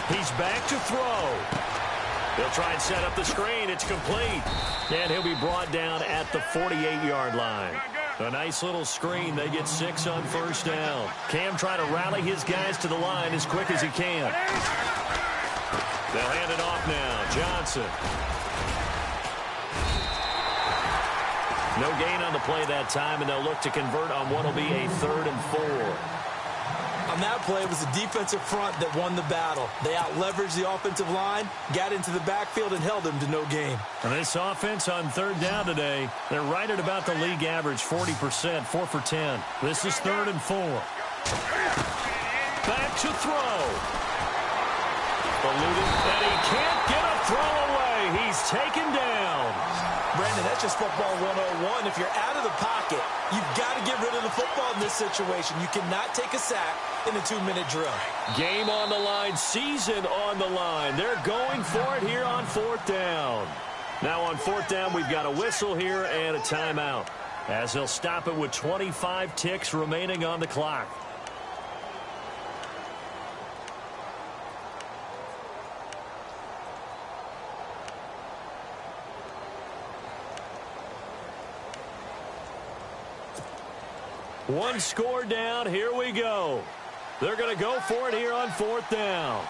He's back to throw. They'll try and set up the screen. It's complete. And he'll be brought down at the 48-yard line. A nice little screen. They get 6 on first down. Cam trying to rally his guys to the line as quick as he can. They'll hand it off now. Johnson. No gain on the play that time, and they'll look to convert on what will be a 3rd and 4. On that play, it was the defensive front that won the battle. They out-leveraged the offensive line, got into the backfield, and held them to no gain. And this offense on 3rd down today, they're right at about the league average, 40%, 4 for 10. This is 3rd and 4. Back to throw. Eluded, and he can't get a throw away. He's taken down. Brandon, that's just football 101. If you're out of the pocket, you've got to get rid of the football in this situation. You cannot take a sack in a 2-minute drill. Game on the line, season on the line. They're going for it here on 4th down. Now on 4th down, we've got a whistle here and a timeout, as they'll stop it with 25 ticks remaining on the clock. One score down. Here we go. They're going to go for it here on 4th down.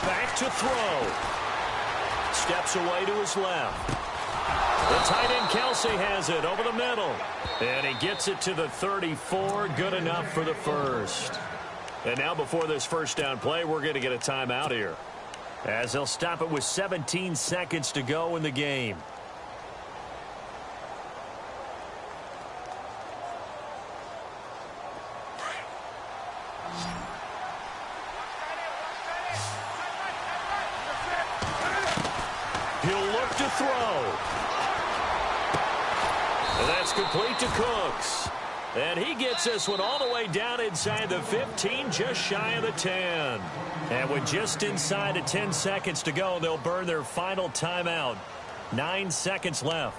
Back to throw. Steps away to his left. The tight end Kelsey has it over the middle. And he gets it to the 34. Good enough for the first. And now before this first down play, we're going to get a timeout here, as they'll stop it with 17 seconds to go in the game. He'll look to throw. And that's complete to Cooks. And he gets this one all the way down inside the 15, just shy of the 10. And with just inside of 10 seconds to go, they'll burn their final timeout. 9 seconds left.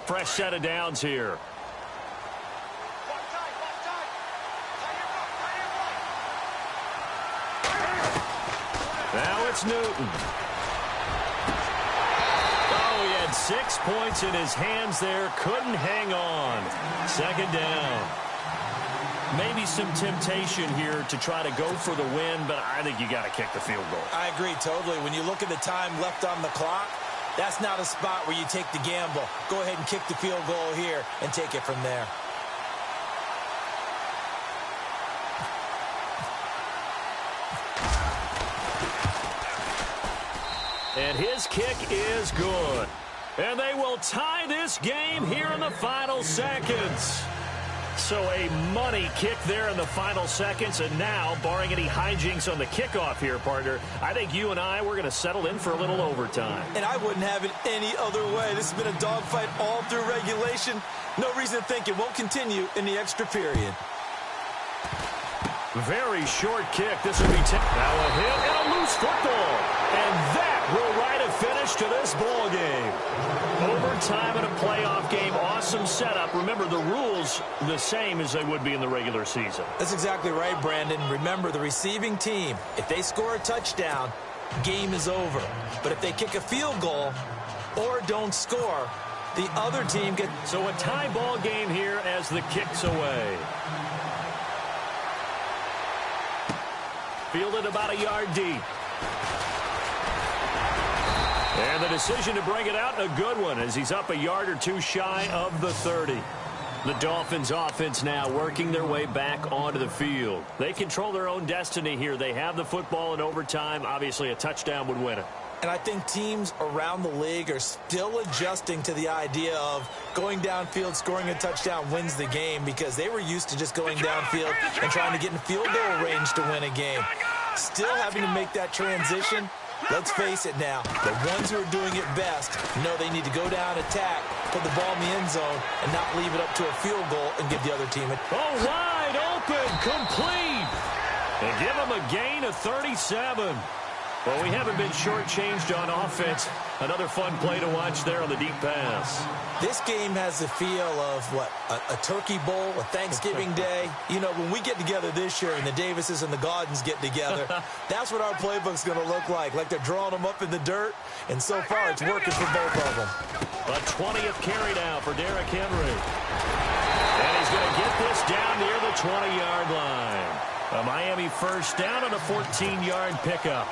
Fresh set of downs here. Now it's Newton. Oh, he had 6 points in his hands there. Couldn't hang on. 2nd down. Maybe some temptation here to try to go for the win, but I think you got to kick the field goal. I agree totally. When you look at the time left on the clock, that's not a spot where you take the gamble. Go ahead and kick the field goal here and take it from there. And his kick is good. And they will tie this game here in the final seconds. So a money kick there in the final seconds, and now, barring any hijinks on the kickoff here, partner, I think you and we're going to settle in for a little overtime. And I wouldn't have it any other way. This has been a dogfight all through regulation. No reason to think it won't continue in the extra period. Very short kick. This will be now a hit and a loose football. And that will write a finish to this ball game. Overtime in a playoff game. Awesome setup. Remember, the rules the same as they would be in the regular season. That's exactly right, Brandon. Remember, the receiving team, if they score a touchdown, game is over. But if they kick a field goal or don't score, the other team gets... So a tie ball game here as the kick's away. Fielded about a yard deep. And the decision to bring it out, a good one, as he's up a yard or two shy of the 30. The Dolphins offense now working their way back onto the field. They control their own destiny here. They have the football in overtime. Obviously, a touchdown would win it. And I think teams around the league are still adjusting to the idea of going downfield, scoring a touchdown wins the game, because they were used to just going downfield and trying to get in field goal range to win a game. Still having to make that transition. Let's face it now, the ones who are doing it best know they need to go down, attack, put the ball in the end zone, and not leave it up to a field goal and give the other team it. Oh, wide open, complete. And give them a gain of 37. Well, we haven't been shortchanged on offense. Another fun play to watch there on the deep pass. This game has the feel of, what, a turkey bowl, a Thanksgiving day. You know, when we get together this year and the Davises and the Gaudens get together, that's what our playbook's going to look like they're drawing them up in the dirt. And so far, it's working for both of them. A 20th carry now for Derrick Henry. And he's going to get this down near the 20-yard line. A Miami first down on a 14-yard pickup.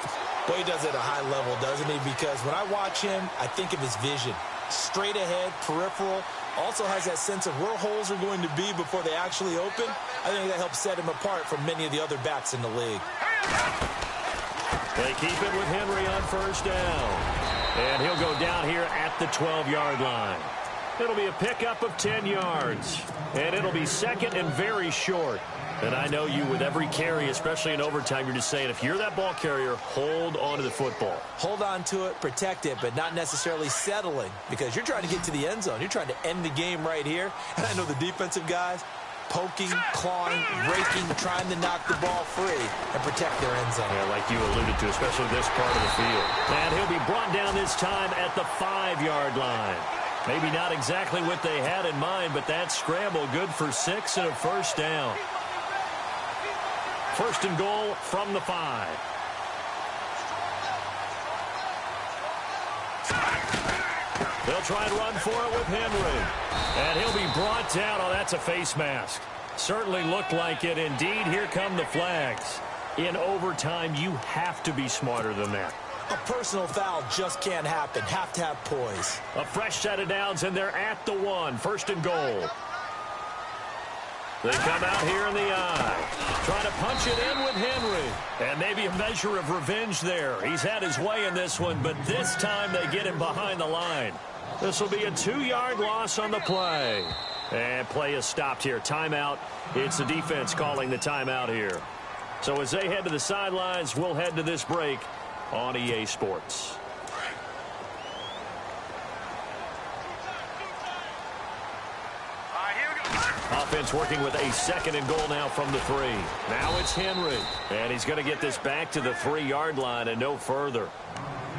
Well, he does it at a high level, doesn't he? Because when I watch him, I think of his vision. Straight ahead, peripheral. Also has that sense of where holes are going to be before they actually open. I think that helps set him apart from many of the other backs in the league. They keep it with Henry on first down. And he'll go down here at the 12-yard line. It'll be a pickup of 10 yards. And it'll be second and very short. And I know you, with every carry, especially in overtime, you're just saying, if you're that ball carrier, hold on to the football. Hold on to it, protect it, but not necessarily settling, because you're trying to get to the end zone. You're trying to end the game right here. And I know the defensive guys poking, clawing, raking, trying to knock the ball free and protect their end zone. Yeah, like you alluded to, especially this part of the field. And he'll be brought down this time at the 5-yard line. Maybe not exactly what they had in mind, but that scramble good for 6 and a first down. First and goal from the 5. They'll try and run for it with Henry. And he'll be brought down. Oh, that's a face mask. Certainly looked like it. Indeed, here come the flags. In overtime, you have to be smarter than that. A personal foul just can't happen. Have to have poise. A fresh set of downs, and they're at the 1. First and goal. They come out here in the eye. Trying to punch it in with Henry. And maybe a measure of revenge there. He's had his way in this one, but this time they get him behind the line. This will be a 2-yard loss on the play. And play is stopped here. Timeout. It's the defense calling the timeout here. So as they head to the sidelines, we'll head to this break on EA Sports. Offense working with a second and goal now from the 3. Now it's Henry. And he's going to get this back to the 3-yard line and no further.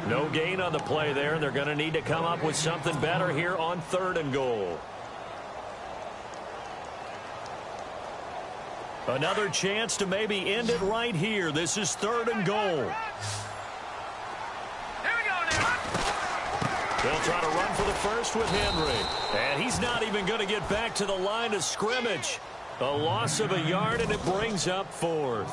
No gain on the play there, and they're going to need to come up with something better here on 3rd and goal. Another chance to maybe end it right here. This is 3rd and goal. They'll try to run for the first with Henry. And he's not even going to get back to the line of scrimmage. A loss of a yard, and it brings up 4th.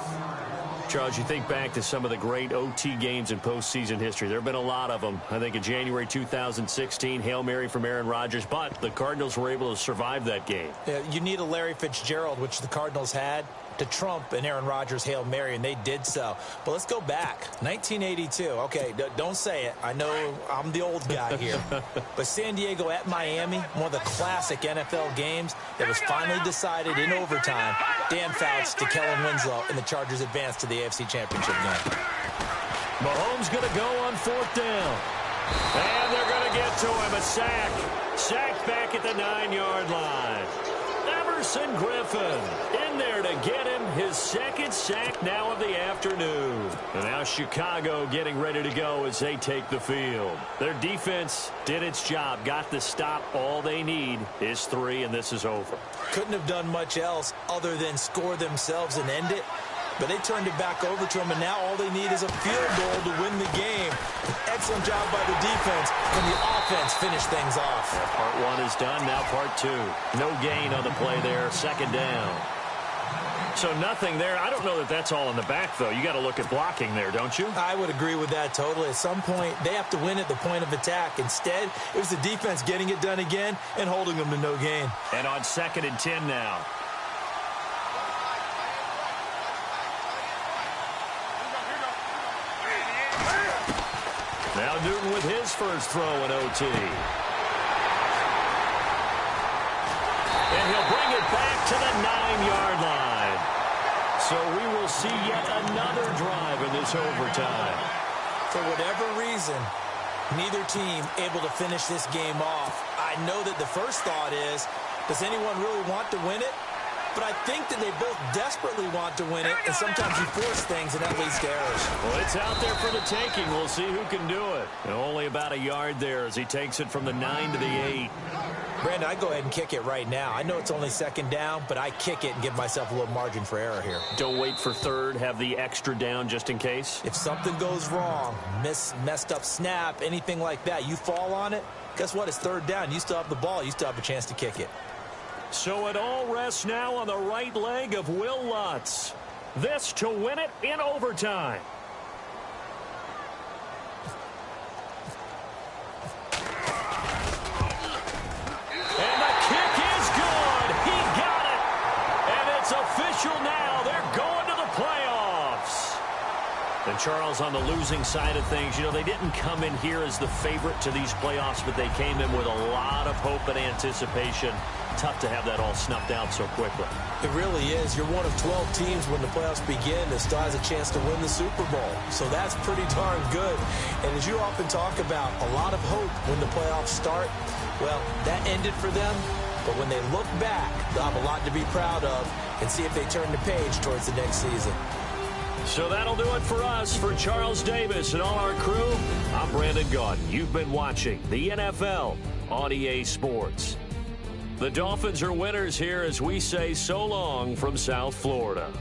Charles, you think back to some of the great OT games in postseason history. There have been a lot of them. I think in January 2016, Hail Mary from Aaron Rodgers, but the Cardinals were able to survive that game. Yeah, you need a Larry Fitzgerald, which the Cardinals had. to trump an Aaron Rodgers Hail Mary, and they did so. But let's go back. 1982. Okay, don't say it. I know I'm the old guy here. But San Diego at Miami, one of the classic NFL games that was finally decided in overtime. Dan Fouts to Kellen Winslow, and the Chargers advanced to the AFC Championship game. Mahomes going to go on 4th down. And they're going to get to him. A sack. Sacked back at the 9-yard line. Everson Griffin in there to get him his 2nd sack now of the afternoon. And now Chicago getting ready to go as they take the field. Their defense did its job, got the stop. All they need is 3, and this is over. Couldn't have done much else other than score themselves and end it. But they turned it back over to him, and now all they need is a field goal to win the game. Excellent job by the defense, and the offense finished things off. Yeah, part 1 is done, now part 2. No gain on the play there, 2nd down. So nothing there. I don't know that that's all in the back, though. You got to look at blocking there, don't you? I would agree with that totally. At some point, they have to win at the point of attack. Instead, it was the defense getting it done again and holding them to no gain. And on 2nd and 10 now. Now Newton with his first throw in OT. And he'll bring it back to the 9-yard line. So we will see yet another drive in this overtime. For whatever reason, neither team able to finish this game off. I know that the first thought is, does anyone really want to win it? But I think that they both desperately want to win it, and sometimes you force things, and that leads to errors. Well, it's out there for the taking. We'll see who can do it. And only about a yard there as he takes it from the 9 to the 8. Brandon, I go ahead and kick it right now. I know it's only 2nd down, but I kick it and give myself a little margin for error here. Don't wait for 3rd. Have the extra down just in case. If something goes wrong, messed up snap, anything like that, you fall on it, guess what? It's 3rd down. You still have the ball. You still have a chance to kick it. So it all rests now on the right leg of Will Lutz. This to win it in overtime. And the kick is good. He got it. And it's official now. They're going to the playoffs. And Charles, on the losing side of things, you know, they didn't come in here as the favorite to these playoffs, but they came in with a lot of hope and anticipation. Tough to have that all snuffed out so quickly. It really is. You're one of 12 teams when the playoffs begin that still has a chance to win the Super Bowl. So that's pretty darn good. And as you often talk about, a lot of hope when the playoffs start. Well, that ended for them. But when they look back, they'll have a lot to be proud of and see if they turn the page towards the next season. So that'll do it for us. For Charles Davis and all our crew, I'm Brandon Gaudin. You've been watching the NFL on EA Sports. The Dolphins are winners here as we say so long from South Florida.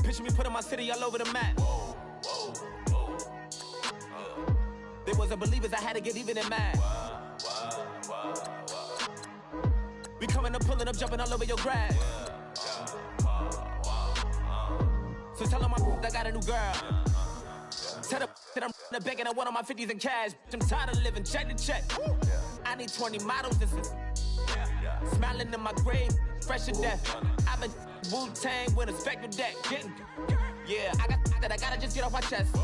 Picture me putting my city all over the map. They wasn't believers, I had to get even in mad. We coming up, pulling up, jumping all over your grass. So tell them I got a new girl. Tell them that I'm begging I want on my 50s in cash. I'm tired of living check to check. I need 20 models, this is smiling in my grave, fresh to death. I've been Wu-Tang with a spectral deck. I gotta just get off my chest.